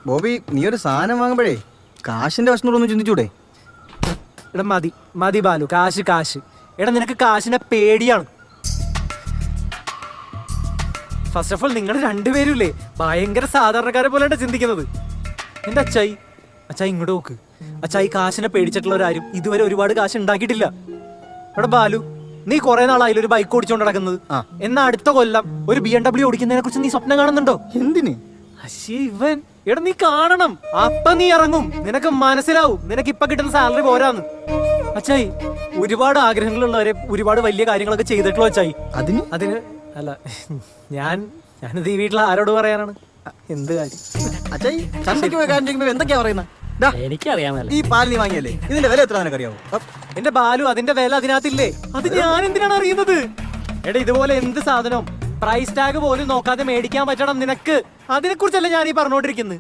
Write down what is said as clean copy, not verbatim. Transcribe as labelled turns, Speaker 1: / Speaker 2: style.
Speaker 1: ബോബി നീ ഒരു സാധനം വാങ്ങുമ്പോഴേ കാശിന്റെ വശത്തോടൊന്ന് ചിന്തിച്ചൂടെ?
Speaker 2: എടാ മതി മതി ബാലു, കാശ് കാശ്. എടാ നിനക്ക് കാശിനെ പേടിയാണ്. ഫസ്റ്റ് ഓഫ് ഓൾ നിങ്ങൾ രണ്ടുപേരുമില്ലേ ഭയങ്കര സാധാരണക്കാരെ പോലെയാണ് ചിന്തിക്കുന്നത്. എന്റെ അച്ചായി ഇങ്ങോട്ട് നോക്ക്. അച്ചായി കാശിനെ പേടിച്ചിട്ടുള്ളവരാരും ഇതുവരെ ഒരുപാട് കാശ് ഉണ്ടാക്കിയിട്ടില്ല. എടാ ബാലു, നീ കുറെ നാളായാലും ഒരു ബൈക്ക് ഓടിച്ചോണ്ട് നടക്കുന്നത്. എന്നാ അടുത്ത കൊല്ലം ഒരു BMW ഓടിക്കുന്നതിനെ കുറിച്ച് നീ സ്വപ്നം കാണുന്നുണ്ടോ?
Speaker 1: എന്തിന്?
Speaker 2: ഇവൻ എടാ നീ കാണണം, അപ്പൊ നീ ഇറങ്ങും, നിനക്ക് മനസ്സിലാവും നിനക്ക് ഇപ്പൊ കിട്ടുന്ന സാലറി പോരാന്ന്. അച്ചായി ഒരുപാട് ആഗ്രഹങ്ങളുള്ളവരെ ഒരുപാട് വലിയ കാര്യങ്ങളൊക്കെ ചെയ്തിട്ടുള്ളൂ അച്ചായി. അതിന് അല്ല ഞാനിത് ഈ വീട്ടിൽ ആരോട് പറയാനാണ്? എന്ത് കാര്യം
Speaker 1: അച്ചായി ചന്തയ്ക്ക് പോയി കാര്യം എന്തൊക്കെയാ പറയുന്നത്?
Speaker 2: എനിക്കറിയാമല്ലോ.
Speaker 1: ഈ പാൽ നീ വാങ്ങിയല്ലേ, ഇതിന്റെ വില എത്ര നിനക്കറിയാവോ?
Speaker 2: എന്റെ ബാലു, അതിന്റെ വില അതിനകത്തില്ലേ? അത് ഞാൻ എന്തിനാണ് അറിയുന്നത്? എടാ ഇതുപോലെ എന്ത് സാധനവും പ്രൈസ് ടാഗ് പോലും നോക്കാതെ മേടിക്കാൻ പറ്റണം നിനക്ക്. അതിനെ കുറിച്ചല്ല ഞാൻ ഈ പറഞ്ഞോണ്ടിരിക്കുന്നത്.